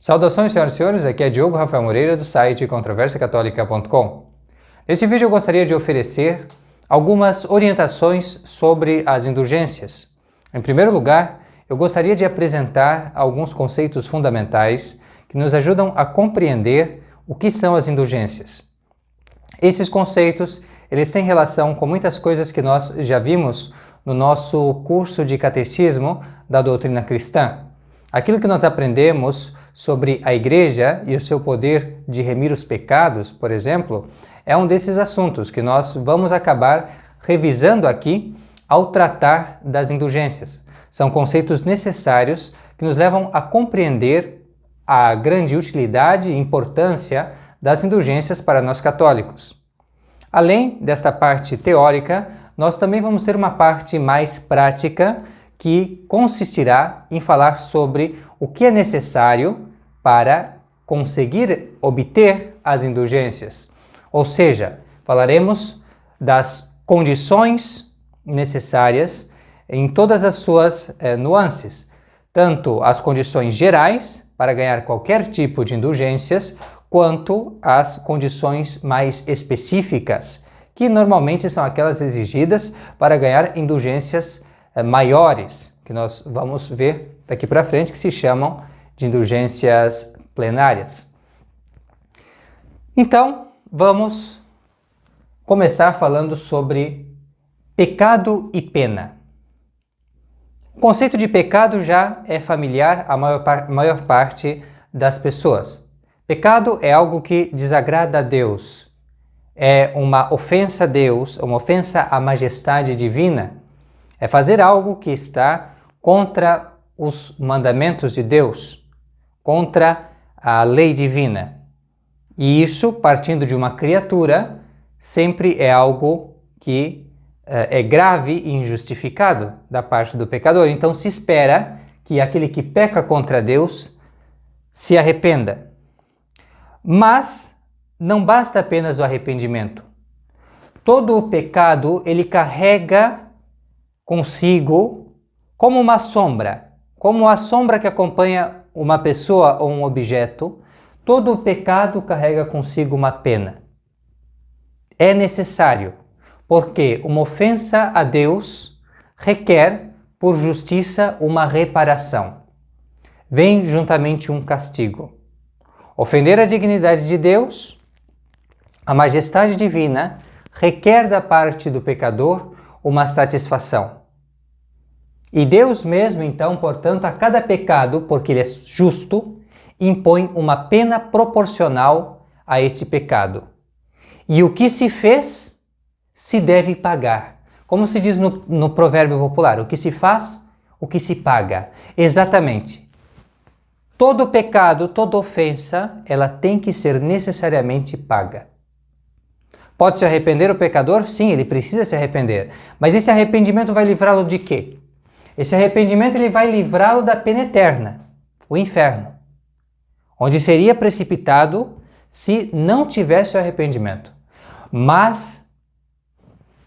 Saudações, senhoras e senhores, aqui é Diogo Rafael Moreira do site controversiacatólica.com. Nesse vídeo eu gostaria de oferecer algumas orientações sobre as indulgências. Em primeiro lugar, eu gostaria de apresentar alguns conceitos fundamentais que nos ajudam a compreender o que são as indulgências. Esses conceitos, eles têm relação com muitas coisas que nós já vimos no nosso curso de catecismo da doutrina cristã. Aquilo que nós aprendemos sobre a Igreja e o seu poder de remir os pecados, por exemplo, é um desses assuntos que nós vamos acabar revisando aqui ao tratar das indulgências. São conceitos necessários que nos levam a compreender a grande utilidade e importância das indulgências para nós católicos. Além desta parte teórica, nós também vamos ter uma parte mais prática que consistirá em falar sobre o que é necessário para conseguir obter as indulgências. Ou seja, falaremos das condições necessárias em todas as suas nuances, tanto as condições gerais para ganhar qualquer tipo de indulgências, quanto as condições mais específicas, que normalmente são aquelas exigidas para ganhar indulgências maiores, que nós vamos ver daqui para frente, que se chamam de indulgências plenárias. Então, vamos começar falando sobre pecado e pena. O conceito de pecado já é familiar à maior parte das pessoas. Pecado é algo que desagrada a Deus, é uma ofensa a Deus, uma ofensa à majestade divina. É fazer algo que está contra os mandamentos de Deus, contra a lei divina. E isso, partindo de uma criatura, sempre é algo que é grave e injustificado da parte do pecador. Então se espera que aquele que peca contra Deus se arrependa. Mas não basta apenas o arrependimento. Todo o pecado, ele carrega consigo como uma sombra, como a sombra que acompanha uma pessoa ou um objeto. Todo o pecado carrega consigo uma pena. É necessário, porque uma ofensa a Deus requer, por justiça, uma reparação. Vem juntamente um castigo. Ofender a dignidade de Deus, a majestade divina, requer da parte do pecador uma satisfação. E Deus mesmo, então, portanto, a cada pecado, porque Ele é justo, impõe uma pena proporcional a esse pecado. E o que se fez, se deve pagar. Como se diz no provérbio popular, o que se faz, o que se paga. Exatamente. Todo pecado, toda ofensa, ela tem que ser necessariamente paga. Pode se arrepender o pecador? Sim, ele precisa se arrepender. Mas esse arrependimento vai livrá-lo de quê? Esse arrependimento ele vai livrá-lo da pena eterna, o inferno, onde seria precipitado se não tivesse o arrependimento. Mas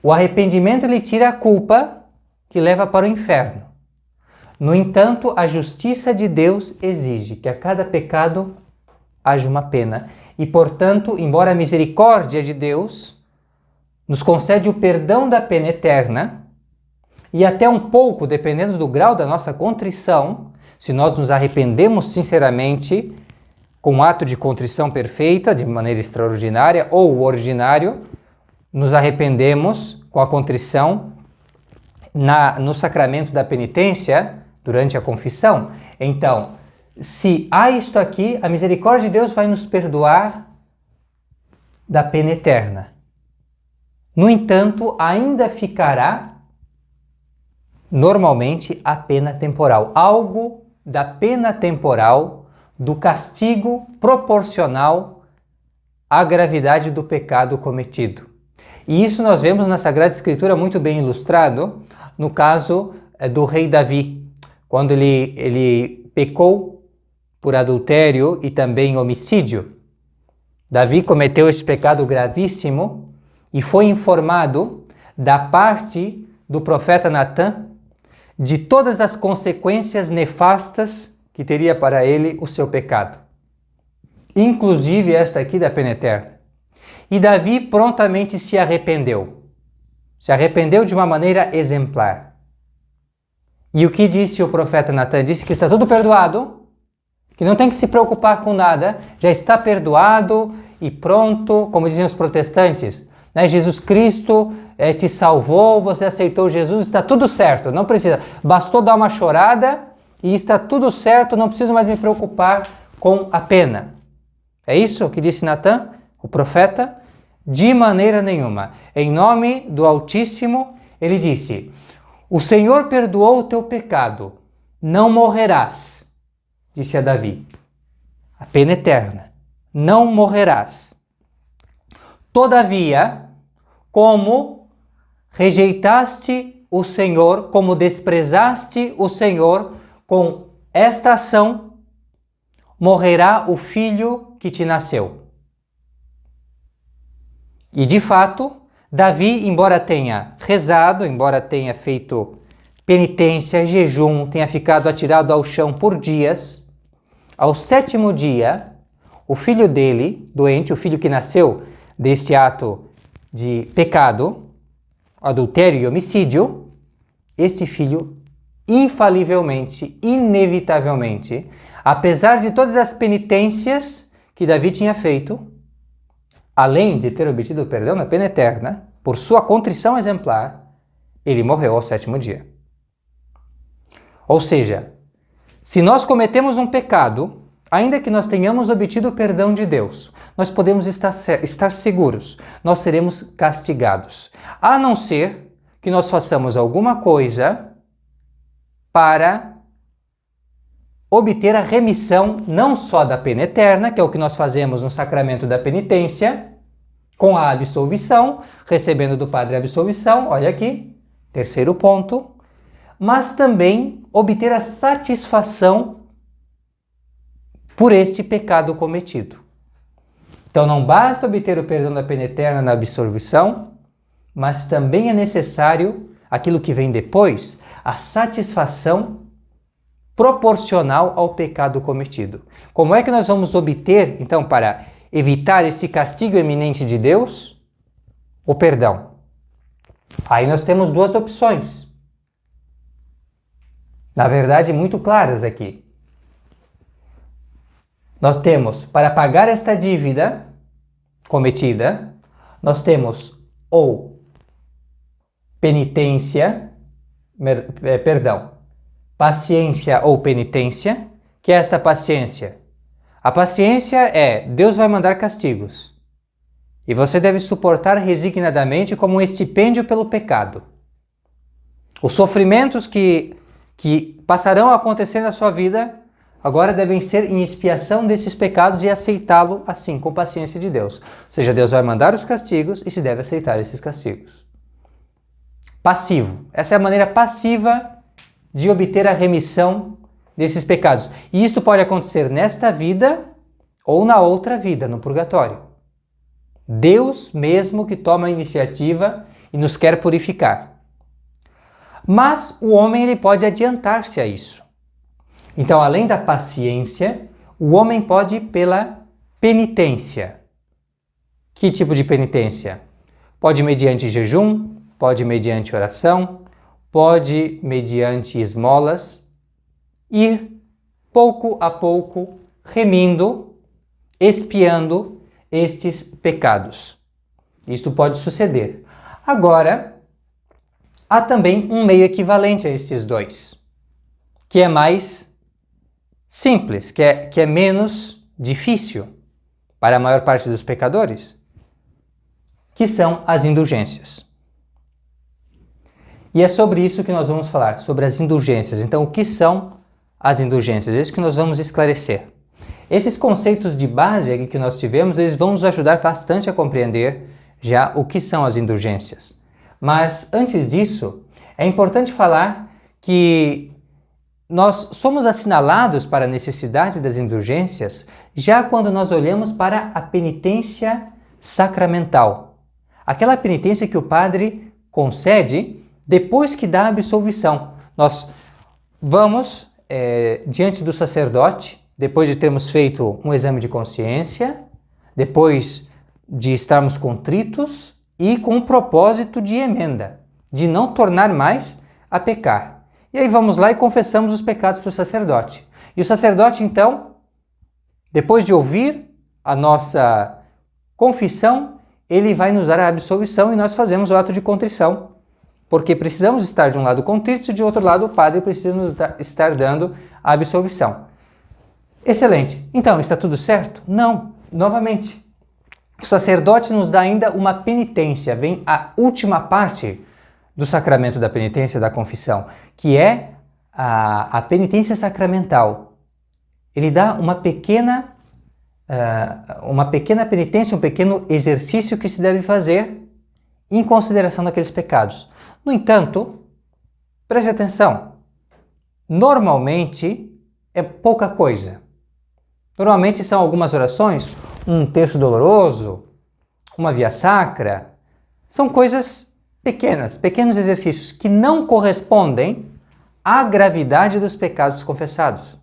o arrependimento ele tira a culpa que leva para o inferno. No entanto, a justiça de Deus exige que a cada pecado haja uma pena. E, portanto, embora a misericórdia de Deus nos concede o perdão da pena eterna, e até um pouco, dependendo do grau da nossa contrição, se nós nos arrependemos sinceramente, com um ato de contrição perfeita, de maneira extraordinária, ou o ordinário, nos arrependemos com a contrição no sacramento da penitência, durante a confissão. Então, se há isto aqui, a misericórdia de Deus vai nos perdoar da pena eterna. No entanto, ainda ficará normalmente a pena temporal. Algo da pena temporal, do castigo proporcional à gravidade do pecado cometido. E isso nós vemos na Sagrada Escritura muito bem ilustrado no caso do rei Davi, quando ele pecou por adultério e também homicídio. Davi cometeu esse pecado gravíssimo e foi informado da parte do profeta Natã de todas as consequências nefastas que teria para ele o seu pecado. inclusive esta aqui da pena eterna. E Davi prontamente se arrependeu. Se arrependeu de uma maneira exemplar. E o que disse o profeta Natan? Disse que está tudo perdoado, que não tem que se preocupar com nada, já está perdoado e pronto, como dizem os protestantes, né? Jesus Cristo te salvou, você aceitou Jesus, está tudo certo, não precisa, bastou dar uma chorada e está tudo certo, não preciso mais me preocupar com a pena. É isso que disse Natan, o profeta? De maneira nenhuma. Em nome do Altíssimo, ele disse: o Senhor perdoou o teu pecado, não morrerás, disse a Davi. A pena eterna, não morrerás. Todavia, como rejeitaste o Senhor, como desprezaste o Senhor, com esta ação, morrerá o filho que te nasceu. E de fato, Davi, embora tenha rezado, embora tenha feito penitência, jejum, tenha ficado atirado ao chão por dias, ao 7º dia, o filho dele, doente, o filho que nasceu deste ato de pecado, adultério e homicídio, este filho, infalivelmente, inevitavelmente, apesar de todas as penitências que Davi tinha feito, além de ter obtido o perdão na pena eterna, por sua contrição exemplar, ele morreu ao 7º dia. Ou seja, se nós cometemos um pecado, ainda que nós tenhamos obtido o perdão de Deus, nós podemos estar seguros, nós seremos castigados, a não ser que nós façamos alguma coisa para obter a remissão não só da pena eterna, que é o que nós fazemos no sacramento da penitência, com a absolvição, recebendo do Padre a absolvição, olha aqui, 3º ponto, mas também obter a satisfação por este pecado cometido. Então não basta obter o perdão da pena eterna na absolvição, mas também é necessário aquilo que vem depois, a satisfação proporcional ao pecado cometido. Como é que nós vamos obter, então, para evitar esse castigo eminente de Deus? O perdão. Aí nós temos duas opções. Na verdade, muito claras aqui. Nós temos, para pagar esta dívida cometida, nós temos ou penitência, paciência ou penitência, que é esta paciência. A paciência é, Deus vai mandar castigos, e você deve suportar resignadamente como um estipêndio pelo pecado. Os sofrimentos que passarão a acontecer na sua vida, agora devem ser em expiação desses pecados e aceitá-lo assim, com paciência de Deus. Ou seja, Deus vai mandar os castigos e se deve aceitar esses castigos. Passivo. Essa é a maneira passiva de obter a remissão desses pecados. E isto pode acontecer nesta vida ou na outra vida, no purgatório. Deus mesmo que toma a iniciativa e nos quer purificar. Mas o homem ele pode adiantar-se a isso. Então, além da paciência, o homem pode ir pela penitência. Que tipo de penitência? Pode mediante jejum, pode mediante oração, pode mediante esmolas, ir pouco a pouco remindo, expiando estes pecados. Isto pode suceder. Agora, há também um meio equivalente a estes dois, que é mais simples, que é menos difícil para a maior parte dos pecadores, que são as indulgências. E é sobre isso que nós vamos falar, sobre as indulgências. Então, o que são as indulgências? É isso que nós vamos esclarecer. Esses conceitos de base aqui que nós tivemos, eles vão nos ajudar bastante a compreender já o que são as indulgências. Mas, antes disso, é importante falar que nós somos assinalados para a necessidade das indulgências já quando nós olhamos para a penitência sacramental. Aquela penitência que o padre concede depois que dá a absolvição. Nós vamos diante do sacerdote, depois de termos feito um exame de consciência, depois de estarmos contritos e com um propósito de emenda, de não tornar mais a pecar. E aí vamos lá e confessamos os pecados para o sacerdote. E o sacerdote, então, depois de ouvir a nossa confissão, ele vai nos dar a absolvição e nós fazemos o ato de contrição. Porque precisamos estar de um lado contritos e de outro lado o padre precisa nos estar dando a absolvição. Excelente. Então, está tudo certo? Não. Novamente, o sacerdote nos dá ainda uma penitência. Vem a última parte do sacramento da penitência, da confissão, que é a penitência sacramental. Ele dá uma pequena penitência, um pequeno exercício que se deve fazer em consideração daqueles pecados. No entanto, preste atenção, normalmente é pouca coisa. Normalmente são algumas orações, um terço doloroso, uma via sacra, são coisas pequenas, pequenos exercícios que não correspondem à gravidade dos pecados confessados.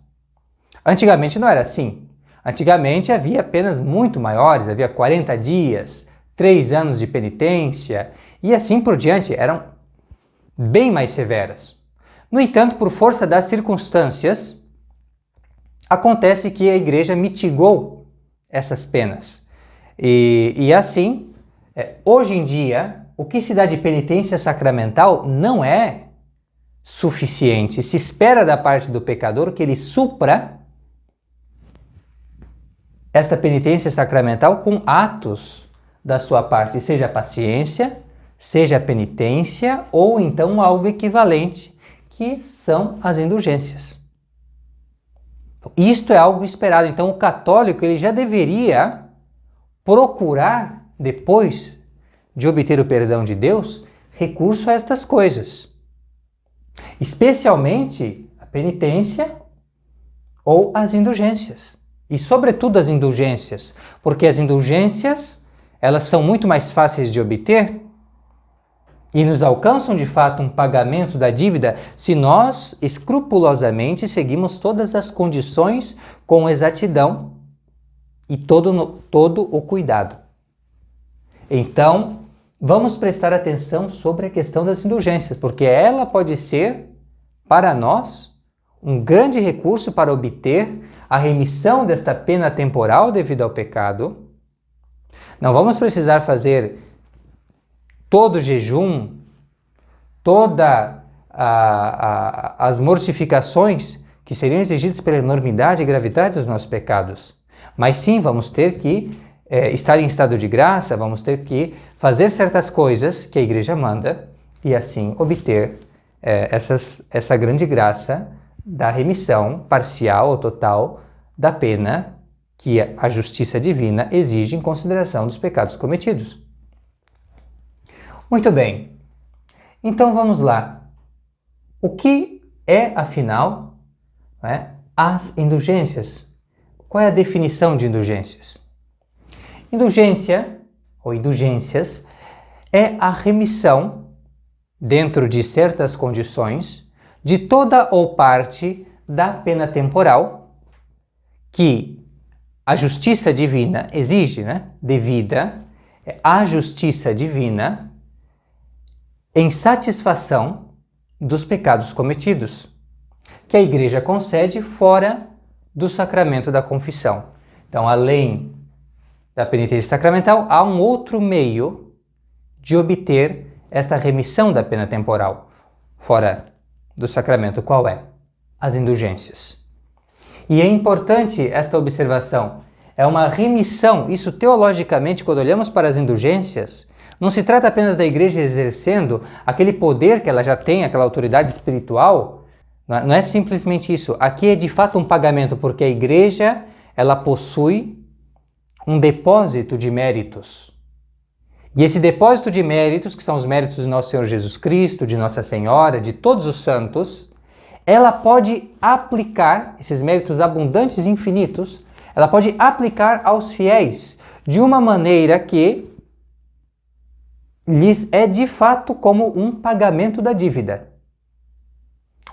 Antigamente não era assim. Antigamente havia penas muito maiores, havia 40 dias, 3 anos de penitência e assim por diante, eram bem mais severas. No entanto, por força das circunstâncias, acontece que a Igreja mitigou essas penas. E assim, hoje em dia, o que se dá de penitência sacramental não é suficiente. Se espera da parte do pecador que ele supra esta penitência sacramental com atos da sua parte, seja a paciência, seja a penitência ou então algo equivalente, que são as indulgências. Isto é algo esperado. Então o católico ele já deveria procurar, depois de obter o perdão de Deus, recurso a estas coisas. Especialmente a penitência ou as indulgências. E sobretudo as indulgências, porque as indulgências elas são muito mais fáceis de obter e nos alcançam de fato um pagamento da dívida se nós escrupulosamente seguimos todas as condições com exatidão e todo o cuidado. Então, vamos prestar atenção sobre a questão das indulgências, porque ela pode ser, para nós, um grande recurso para obter a remissão desta pena temporal devido ao pecado. Não vamos precisar fazer todo o jejum, todas as mortificações que seriam exigidas pela enormidade e gravidade dos nossos pecados. Mas sim, vamos ter que estar em estado de graça, vamos ter que fazer certas coisas que a Igreja manda e assim obter essa grande graça da remissão parcial ou total da pena que a justiça divina exige em consideração dos pecados cometidos. Muito bem, então vamos lá. O que é, afinal, as indulgências? Qual é a definição de indulgências? Indulgência, ou indulgências, é a remissão, dentro de certas condições, de toda ou parte da pena temporal que a justiça divina exige, devida à justiça divina em satisfação dos pecados cometidos, que a Igreja concede fora do sacramento da confissão. Então, além da penitência sacramental, há um outro meio de obter esta remissão da pena temporal, fora do sacramento. Qual é? As indulgências. E é importante esta observação. É uma remissão, isso teologicamente, quando olhamos para as indulgências, não se trata apenas da Igreja exercendo aquele poder que ela já tem, aquela autoridade espiritual. Não é simplesmente isso. Aqui é de fato um pagamento, porque a Igreja ela possui um depósito de méritos. E esse depósito de méritos, que são os méritos de nosso Senhor Jesus Cristo, de Nossa Senhora, de todos os santos, ela pode aplicar, esses méritos abundantes e infinitos, ela pode aplicar aos fiéis de uma maneira que lhes é de fato como um pagamento da dívida.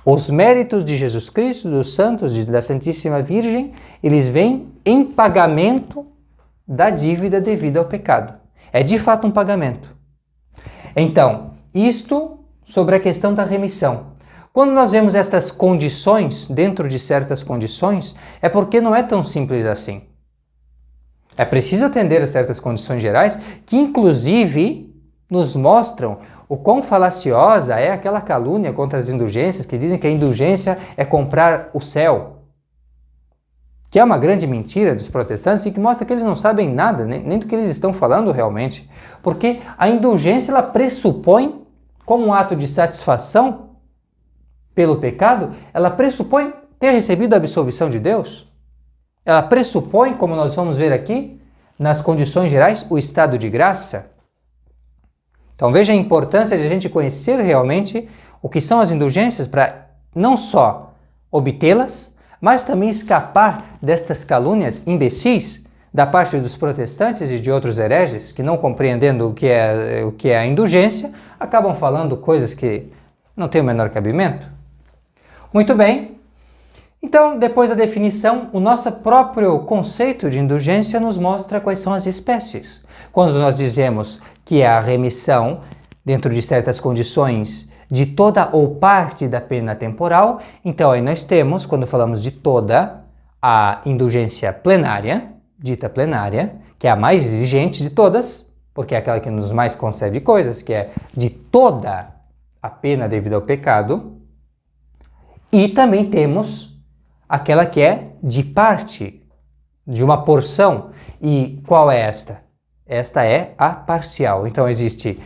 Os méritos de Jesus Cristo, dos santos, da Santíssima Virgem, eles vêm em pagamento da dívida devida ao pecado. É de fato um pagamento. Então, isto sobre a questão da remissão. Quando nós vemos estas condições, dentro de certas condições, é porque não é tão simples assim. É preciso atender a certas condições gerais que, inclusive, nos mostram o quão falaciosa é aquela calúnia contra as indulgências que dizem que a indulgência é comprar o céu. Que é uma grande mentira dos protestantes e que mostra que eles não sabem nada, nem do que eles estão falando realmente. Porque a indulgência ela pressupõe, como um ato de satisfação pelo pecado, ela pressupõe ter recebido a absolvição de Deus. Ela pressupõe, como nós vamos ver aqui, nas condições gerais, o estado de graça. Então veja a importância de a gente conhecer realmente o que são as indulgências para não só obtê-las, mas também escapar destas calúnias imbecis da parte dos protestantes e de outros hereges que, não compreendendo o que é a indulgência, acabam falando coisas que não têm o menor cabimento. Muito bem. Então, depois da definição, o nosso próprio conceito de indulgência nos mostra quais são as espécies. Quando nós dizemos que é a remissão, dentro de certas condições, de toda ou parte da pena temporal, então aí nós temos, quando falamos de toda, a indulgência plenária, dita plenária, que é a mais exigente de todas, porque é aquela que nos mais concede coisas, que é de toda a pena devida ao pecado, e também temos aquela que é de parte, de uma porção. E qual é esta? Esta é a parcial. Então existem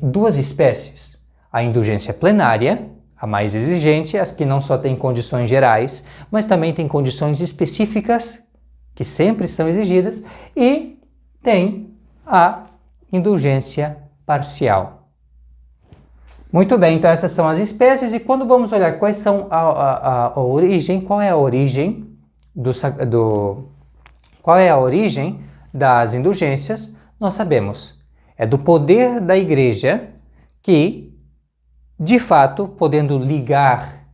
duas espécies. A indulgência plenária, a mais exigente, as que não só têm condições gerais, mas também têm condições específicas, que sempre estão exigidas, e tem a indulgência parcial. Muito bem, então essas são as espécies, e quando vamos olhar quais são a origem, qual é a origem qual é a origem das indulgências, nós sabemos. É do poder da Igreja que, de fato, podendo ligar,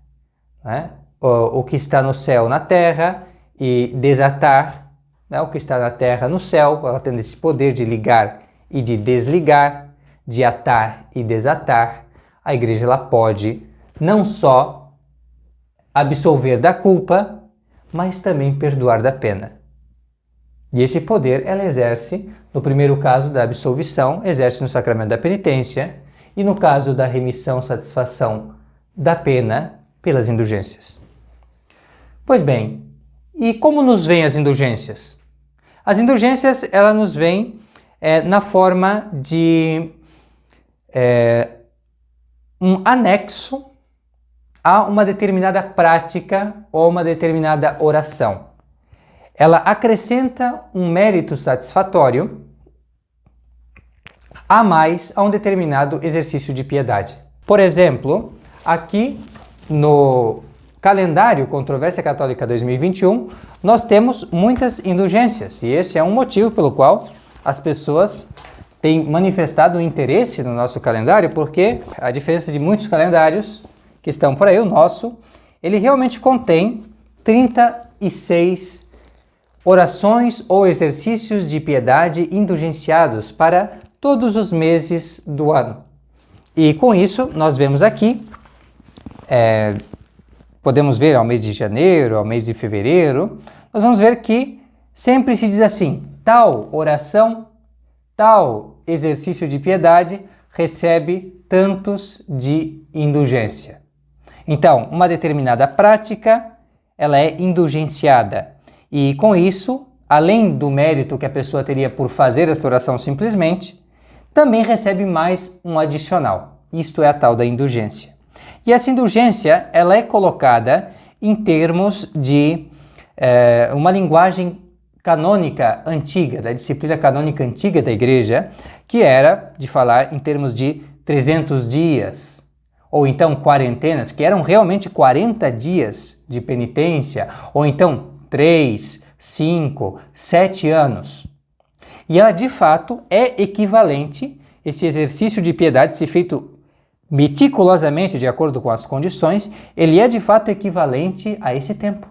né, o que está no céu na terra e desatar, né, o que está na terra no céu, ela tendo esse poder de ligar e de desligar, de atar e desatar, a Igreja ela pode não só absolver da culpa, mas também perdoar da pena. E esse poder ela exerce, no primeiro caso da absolvição, exerce no sacramento da penitência, e no caso da remissão, satisfação da pena pelas indulgências. Pois bem, e como nos vêm as indulgências? As indulgências ela nos vêm na forma de um anexo a uma determinada prática ou uma determinada oração. Ela acrescenta um mérito satisfatório a mais a um determinado exercício de piedade. Por exemplo, aqui no calendário Controvérsia Católica 2021, nós temos muitas indulgências, e esse é um motivo pelo qual as pessoas têm manifestado interesse no nosso calendário, porque a diferença de muitos calendários que estão por aí, o nosso, ele realmente contém 36 orações ou exercícios de piedade indulgenciados para todos os meses do ano. E com isso, nós vemos aqui, podemos ver ao mês de janeiro, ao mês de fevereiro, nós vamos ver que sempre se diz assim, tal oração, tal exercício de piedade recebe tantos de indulgência. Então, uma determinada prática, ela é indulgenciada. E com isso, além do mérito que a pessoa teria por fazer esta oração simplesmente, também recebe mais um adicional. Isto é a tal da indulgência. E essa indulgência, ela é colocada em termos de uma linguagem canônica antiga, da disciplina canônica antiga da Igreja, que era de falar em termos de 300 dias, ou então quarentenas, que eram realmente 40 dias de penitência, ou então 3, 5, 7 anos. E ela, de fato, é equivalente, esse exercício de piedade, se feito meticulosamente de acordo com as condições, ele é de fato equivalente a esse tempo,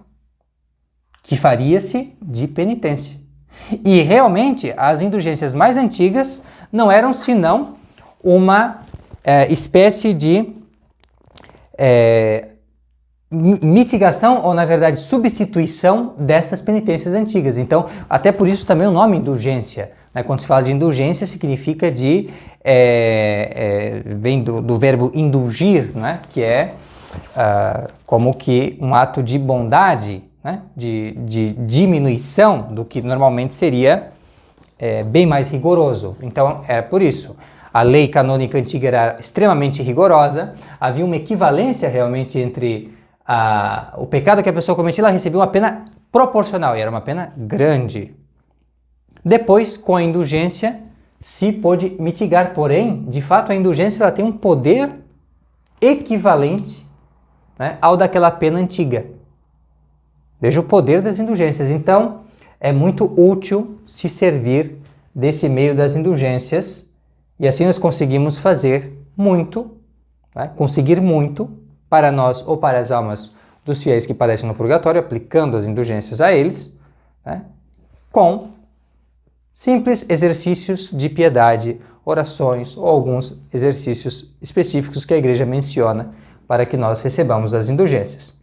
que faria-se de penitência. E realmente as indulgências mais antigas não eram senão uma espécie de mitigação ou, na verdade, substituição destas penitências antigas. Então, até por isso também o nome indulgência. Né? Quando se fala de indulgência, significa vem do verbo indulgir, né? Que é como que um ato de bondade, né? de diminuição do que normalmente seria bem mais rigoroso. Então, é por isso. A lei canônica antiga era extremamente rigorosa, havia uma equivalência realmente entre o pecado que a pessoa cometia, ela recebia uma pena proporcional, e era uma pena grande. Depois, com a indulgência, se pôde mitigar, porém, de fato, a indulgência ela tem um poder equivalente, né, ao daquela pena antiga. Veja o poder das indulgências. Então, é muito útil se servir desse meio das indulgências, e assim nós conseguimos fazer muito, né, conseguir muito para nós ou para as almas dos fiéis que padecem no purgatório, aplicando as indulgências a eles, né, com simples exercícios de piedade, orações ou alguns exercícios específicos que a Igreja menciona para que nós recebamos as indulgências.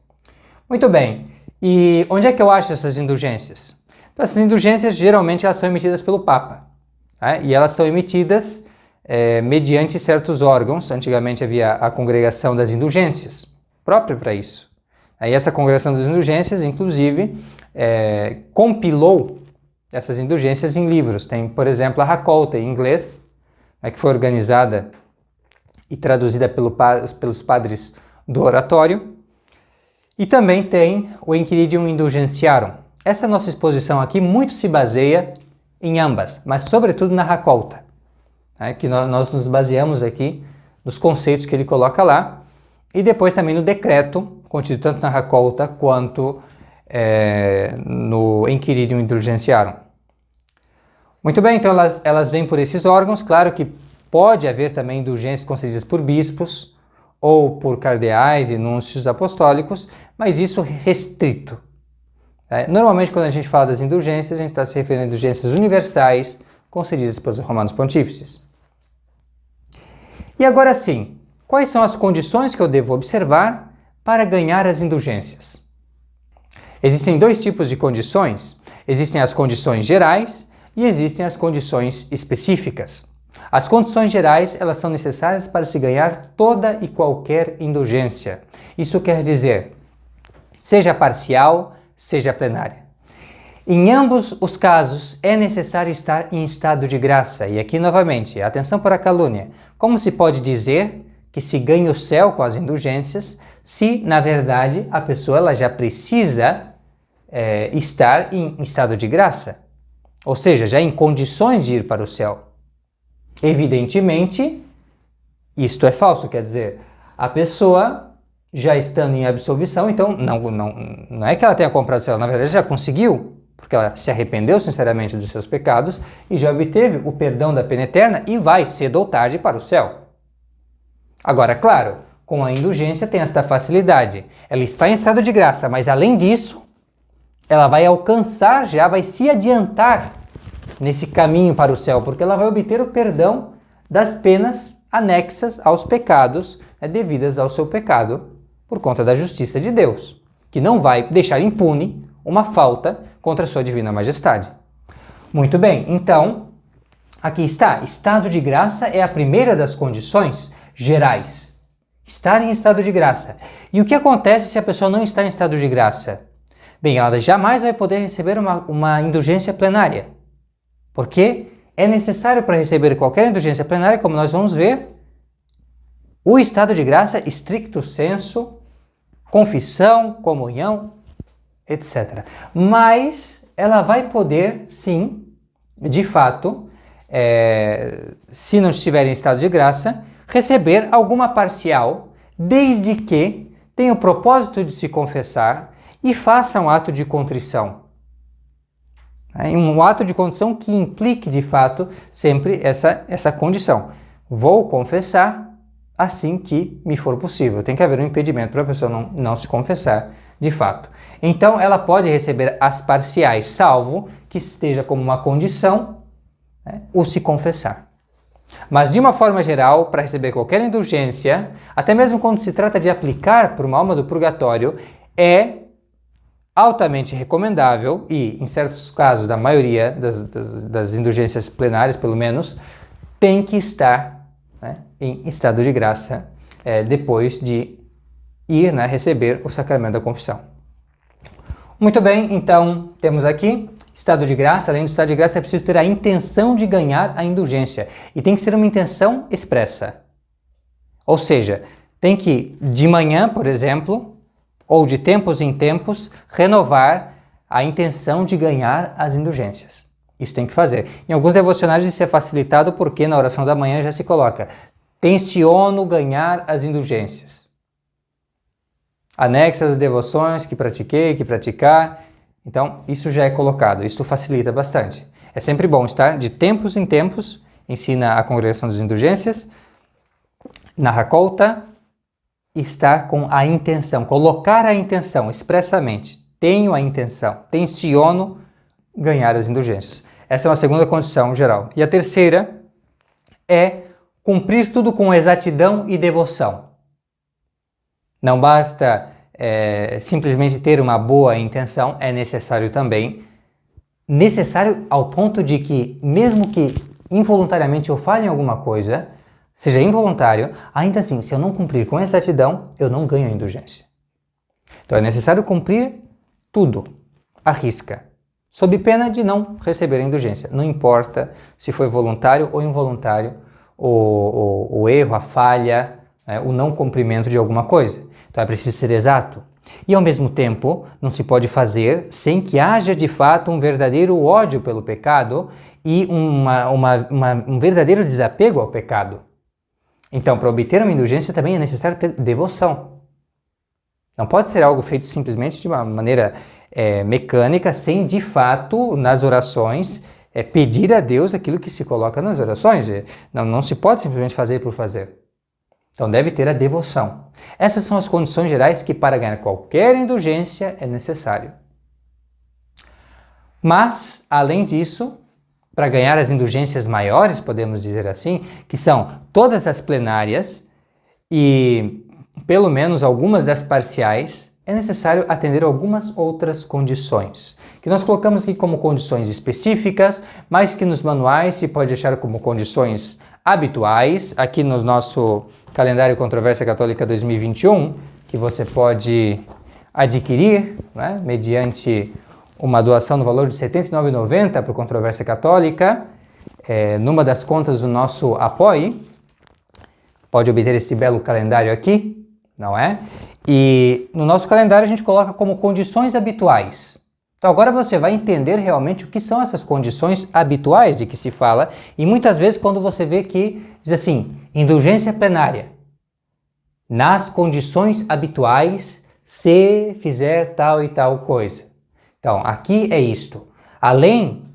Muito bem, e onde é que eu acho essas indulgências? Então, essas indulgências geralmente elas são emitidas pelo Papa, né? E elas são emitidas mediante certos órgãos. Antigamente havia a Congregação das Indulgências, própria para isso. Aí essa Congregação das Indulgências, inclusive, compilou essas indulgências em livros. Tem, por exemplo, a Racolta, em inglês, que foi organizada e traduzida pelos padres do oratório. E também tem o Inquiridium Indulgentiarum. Essa nossa exposição aqui muito se baseia em ambas, mas sobretudo na Racolta, que nós nos baseamos aqui nos conceitos que ele coloca lá, e depois também no decreto, contido tanto na Racolta quanto no Inquiridium Indulgentiarum. Muito bem, então elas vêm por esses órgãos. Claro que pode haver também indulgências concedidas por bispos ou por cardeais e núncios apostólicos, mas isso restrito. Normalmente, quando a gente fala das indulgências, a gente está se referindo a indulgências universais concedidas pelos Romanos Pontífices. E agora sim, quais são as condições que eu devo observar para ganhar as indulgências? Existem dois tipos de condições. Existem as condições gerais e existem as condições específicas. As condições gerais, elas são necessárias para se ganhar toda e qualquer indulgência. Isso quer dizer, seja parcial, seja plenária. Em ambos os casos, é necessário estar em estado de graça. E aqui, novamente, atenção para a calúnia. Como se pode dizer que se ganha o céu com as indulgências, se, na verdade, a pessoa ela já precisa estar em estado de graça? Ou seja, já em condições de ir para o céu. Evidentemente, isto é falso, quer dizer, a pessoa já estando em absolvição, então não é que ela tenha comprado o céu, na verdade já conseguiu, porque ela se arrependeu sinceramente dos seus pecados e já obteve o perdão da pena eterna e vai cedo ou tarde para o céu. Agora, claro, com a indulgência tem esta facilidade, ela está em estado de graça, mas além disso, ela vai alcançar, já vai se adiantar nesse caminho para o céu, porque ela vai obter o perdão das penas anexas aos pecados, devidas ao seu pecado, por conta da justiça de Deus, que não vai deixar impune uma falta contra a sua divina majestade. Muito bem, então, aqui está, estado de graça é a primeira das condições gerais. Estar em estado de graça. E o que acontece se a pessoa não está em estado de graça? Bem, ela jamais vai poder receber uma indulgência plenária. Porque é necessário para receber qualquer indulgência plenária, como nós vamos ver, o estado de graça stricto sensu, confissão, comunhão, etc. Mas ela vai poder, sim, de fato, se não estiver em estado de graça, receber alguma parcial, desde que tenha o propósito de se confessar e faça um ato de contrição. Um ato de contrição que implique, de fato, sempre essa condição. Vou confessar assim que me for possível. Tem que haver um impedimento para a pessoa não se confessar de fato. Então, ela pode receber as parciais, salvo que esteja como uma condição, né, o se confessar. Mas, de uma forma geral, para receber qualquer indulgência, até mesmo quando se trata de aplicar para uma alma do purgatório, é altamente recomendável e, em certos casos, da maioria das indulgências plenárias, pelo menos, tem que estar, né, em estado de graça depois de ir, né, receber o sacramento da confissão. Muito bem, então temos aqui estado de graça. Além do estado de graça, é preciso ter a intenção de ganhar a indulgência. E tem que ser uma intenção expressa. Ou seja, tem que, de manhã, por exemplo, ou de tempos em tempos, renovar a intenção de ganhar as indulgências. Isso tem que fazer. Em alguns devocionários isso é facilitado porque na oração da manhã já se coloca: tenciono ganhar as indulgências. Anexas às devoções que pratiquei, que praticar. Então, isso já é colocado. Isso facilita bastante. É sempre bom estar de tempos em tempos, ensina a Congregação das Indulgências, na Racolta, estar com a intenção, colocar a intenção expressamente. Tenho a intenção, tenciono ganhar as indulgências. Essa é uma segunda condição geral. E a terceira é cumprir tudo com exatidão e devoção. Não basta simplesmente ter uma boa intenção, é necessário também. Necessário ao ponto de que, mesmo que involuntariamente eu falhe em alguma coisa, seja involuntário, ainda assim, se eu não cumprir com exatidão, eu não ganho a indulgência. Então é necessário cumprir tudo, à risca, sob pena de não receber a indulgência. Não importa se foi voluntário ou involuntário, o erro, a falha, o não cumprimento de alguma coisa. Então é preciso ser exato. E ao mesmo tempo, não se pode fazer sem que haja de fato um verdadeiro ódio pelo pecado e um verdadeiro desapego ao pecado. Então, para obter uma indulgência também é necessário ter devoção. Não pode ser algo feito simplesmente de uma maneira mecânica, sem de fato, nas orações, pedir a Deus aquilo que se coloca nas orações. Não se pode simplesmente fazer por fazer. Então deve ter a devoção. Essas são as condições gerais que para ganhar qualquer indulgência é necessário. Mas, além disso, para ganhar as indulgências maiores, podemos dizer assim, que são todas as plenárias e pelo menos algumas das parciais, é necessário atender algumas outras condições, que nós colocamos aqui como condições específicas, mas que nos manuais se pode achar como condições habituais, aqui no nosso Calendário Controvérsia Católica 2021, que você pode adquirir, né, mediante uma doação no valor de R$ 79,90 para o Controvérsia Católica, numa das contas do nosso Apoie. Pode obter esse belo calendário aqui, não é? E no nosso calendário a gente coloca como condições habituais. Então agora você vai entender realmente o que são essas condições habituais de que se fala, e muitas vezes quando você vê que diz assim, indulgência plenária, nas condições habituais, se fizer tal e tal coisa. Então aqui é isto, além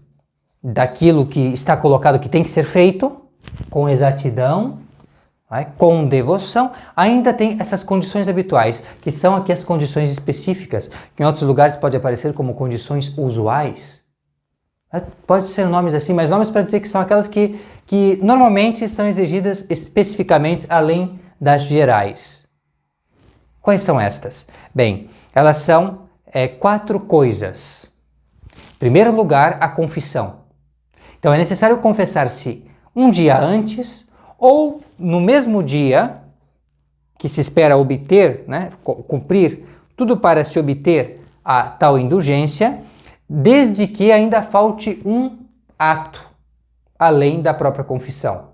daquilo que está colocado que tem que ser feito, com exatidão, com devoção, ainda tem essas condições habituais, que são aqui as condições específicas, que em outros lugares pode aparecer como condições usuais. Pode ser nomes assim, mas nomes para dizer que são aquelas que normalmente são exigidas especificamente além das gerais. Quais são estas? Bem, elas são 4 coisas. Em primeiro lugar, a confissão. Então é necessário confessar-se um dia antes ou no mesmo dia que se espera obter, né, cumprir tudo para se obter a tal indulgência, desde que ainda falte um ato, além da própria confissão.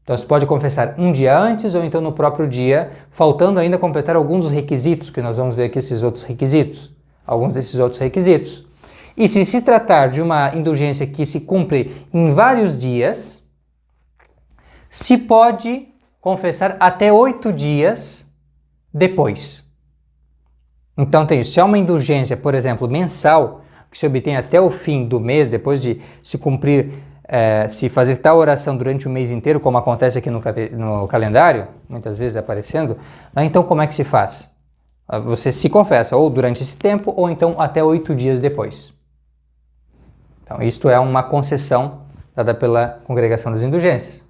Então se pode confessar um dia antes ou então no próprio dia, faltando ainda completar alguns dos requisitos, que nós vamos ver aqui alguns desses outros requisitos. E se tratar de uma indulgência que se cumpre em vários dias, se pode confessar até 8 dias depois. Então tem isso. Se é uma indulgência, por exemplo, mensal, que se obtém até o fim do mês, depois de se cumprir se fazer tal oração durante o mês inteiro, como acontece aqui no calendário, muitas vezes aparecendo, então como é que se faz? Você se confessa ou durante esse tempo, ou então até 8 dias depois. Então, isto é uma concessão dada pela Congregação das Indulgências.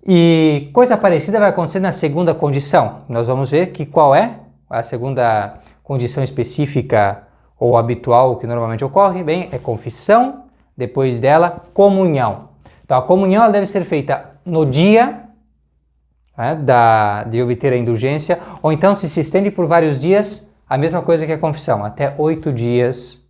E coisa parecida vai acontecer na segunda condição. Nós vamos ver que qual é a segunda condição específica ou habitual que normalmente ocorre. Bem, é confissão, depois dela, comunhão. Então, a comunhão ela deve ser feita no dia de obter a indulgência, ou então se estende por vários dias, a mesma coisa que a confissão, até 8 dias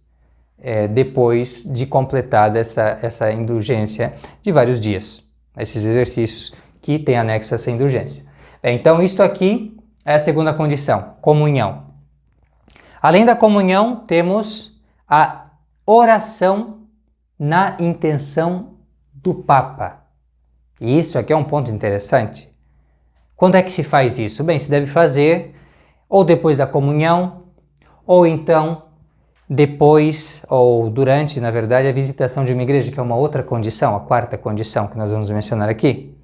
depois de completada essa indulgência de vários dias. Esses exercícios que tem anexo a essa indulgência. Então, isto aqui é a segunda condição, comunhão. Além da comunhão, temos a oração na intenção do Papa. E isso aqui é um ponto interessante. Quando é que se faz isso? Bem, se deve fazer ou depois da comunhão, ou então depois ou durante, na verdade, a visitação de uma igreja, que é uma outra condição, a quarta condição que nós vamos mencionar aqui.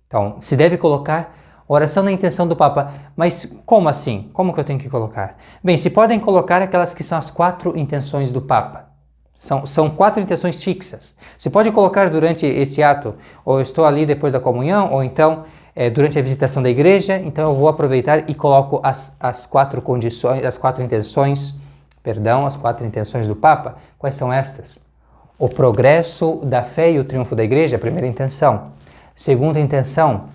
Então, se deve colocar oração na intenção do Papa. Mas como assim? Como que eu tenho que colocar? Bem, se podem colocar aquelas que são as 4 intenções do Papa. São 4 intenções fixas. Se pode colocar durante este ato, ou eu estou ali depois da comunhão, ou então durante a visitação da igreja, então eu vou aproveitar e coloco as 4 condições, as 4 intenções, as 4 intenções do Papa. Quais são estas? O progresso da fé e o triunfo da igreja, a primeira intenção. Segunda intenção,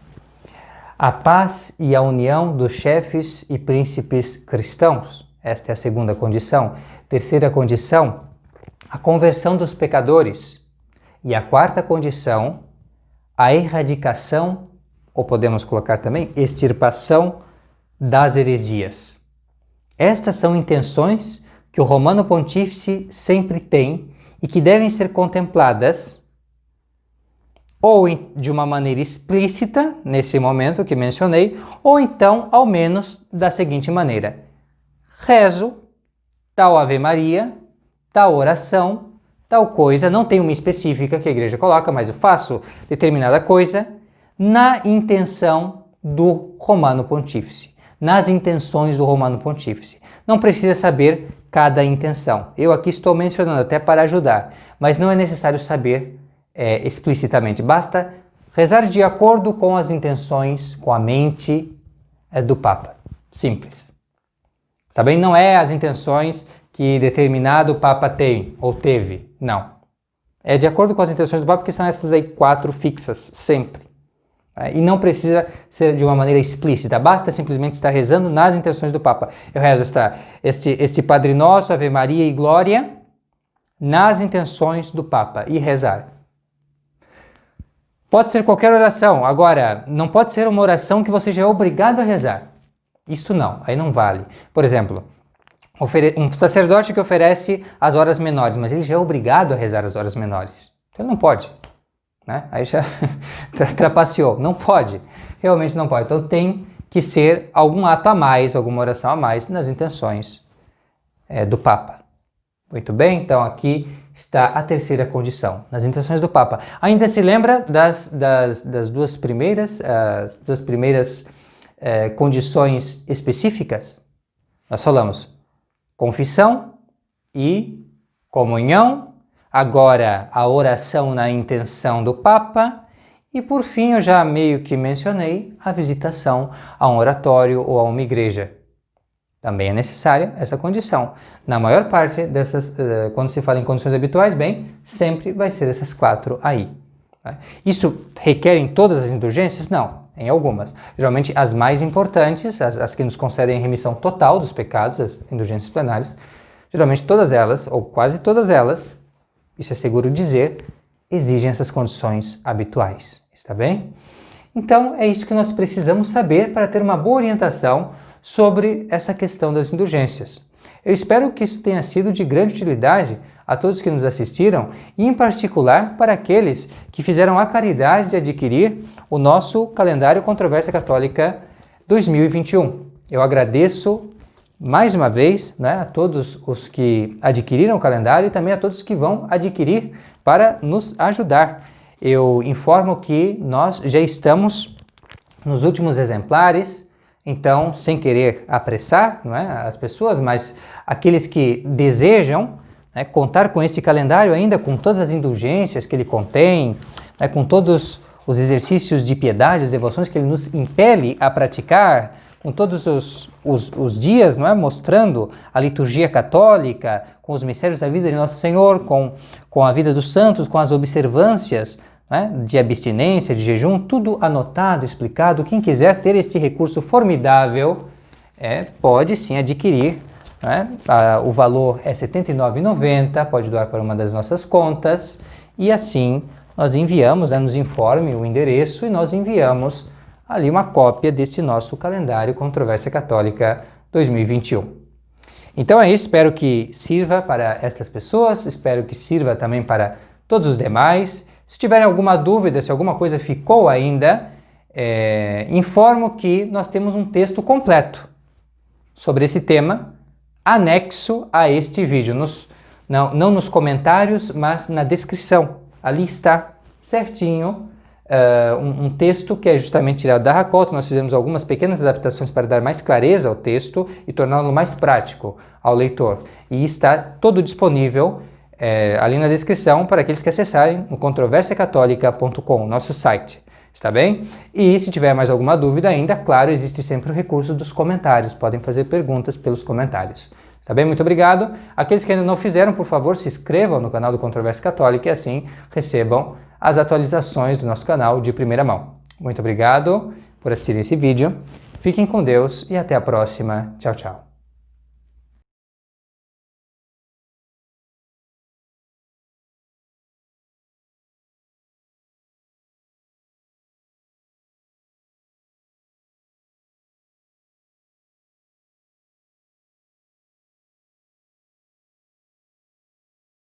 a paz e a união dos chefes e príncipes cristãos. Esta é a segunda condição. Terceira condição, a conversão dos pecadores. E a quarta condição, a erradicação, ou podemos colocar também, extirpação das heresias. Estas são intenções que o Romano Pontífice sempre tem e que devem ser contempladas ou de uma maneira explícita, nesse momento que mencionei, ou então, ao menos, da seguinte maneira: rezo tal Ave Maria, tal oração, tal coisa, não tem uma específica que a igreja coloca, mas eu faço determinada coisa na intenção do Romano Pontífice, nas intenções do Romano Pontífice. Não precisa saber cada intenção. Eu aqui estou mencionando até para ajudar, mas não é necessário saber explicitamente. Basta rezar de acordo com as intenções, com a mente do Papa. Simples. Tá bem? Não é as intenções que determinado Papa tem ou teve. Não. É de acordo com as intenções do Papa, que são essas aí 4 fixas, sempre. E não precisa ser de uma maneira explícita, basta simplesmente estar rezando nas intenções do Papa. Eu rezo este Padre Nosso, Ave Maria e Glória, nas intenções do Papa, e rezar. Pode ser qualquer oração, agora, não pode ser uma oração que você já é obrigado a rezar. Isto não, aí não vale. Por exemplo, um sacerdote que oferece as horas menores, mas ele já é obrigado a rezar as horas menores. Então ele não pode. Aí já trapaceou. Não pode. Realmente não pode. Então tem que ser algum ato a mais, alguma oração a mais nas intenções do Papa. Muito bem? Então aqui está a terceira condição, nas intenções do Papa. Ainda se lembra das duas primeiras condições específicas? Nós falamos confissão e comunhão. Agora, a oração na intenção do Papa. E, por fim, eu já meio que mencionei a visitação a um oratório ou a uma igreja. Também é necessária essa condição. Na maior parte dessas, quando se fala em condições habituais, bem, sempre vai ser essas 4 aí. Isso requer em todas as indulgências? Não, em algumas. Geralmente, as mais importantes, as que nos concedem remissão total dos pecados, as indulgências plenárias, geralmente todas elas, ou quase todas elas, isso é seguro dizer, exigem essas condições habituais, está bem? Então, é isso que nós precisamos saber para ter uma boa orientação sobre essa questão das indulgências. Eu espero que isso tenha sido de grande utilidade a todos que nos assistiram e, em particular, para aqueles que fizeram a caridade de adquirir o nosso calendário Controvérsia Católica 2021. Eu agradeço mais uma vez, né, a todos os que adquiriram o calendário e também a todos que vão adquirir para nos ajudar. Eu informo que nós já estamos nos últimos exemplares, então, sem querer apressar, não é, as pessoas, mas aqueles que desejam, né, contar com este calendário ainda, com todas as indulgências que ele contém, né, com todos os exercícios de piedade, as devoções que ele nos impele a praticar, com todos os dias, não é? Mostrando a liturgia católica, com os mistérios da vida de Nosso Senhor, com a vida dos santos, com as observâncias, né? De abstinência, de jejum, tudo anotado, explicado. Quem quiser ter este recurso formidável, pode sim adquirir. Né? O valor é R$ 79,90, pode doar para uma das nossas contas, e assim nós enviamos, né? Nos informe o endereço e nós enviamos ali uma cópia deste nosso calendário Controvérsia Católica 2021. Então é isso, espero que sirva para estas pessoas, espero que sirva também para todos os demais. Se tiverem alguma dúvida, se alguma coisa ficou ainda, informo que nós temos um texto completo sobre esse tema, anexo a este vídeo, não nos comentários, mas na descrição. Ali está certinho um texto que é justamente tirado da Hakot. Nós fizemos algumas pequenas adaptações para dar mais clareza ao texto e torná-lo mais prático ao leitor. E está todo disponível ali na descrição para aqueles que acessarem no controversiacatólica.com, nosso site. Está bem? E se tiver mais alguma dúvida ainda, claro, existe sempre o recurso dos comentários. Podem fazer perguntas pelos comentários. Está bem? Muito obrigado. Aqueles que ainda não fizeram, por favor, se inscrevam no canal do Controvérsia Católica e assim recebam as atualizações do nosso canal de primeira mão. Muito obrigado por assistirem esse vídeo. Fiquem com Deus e até a próxima. Tchau, tchau.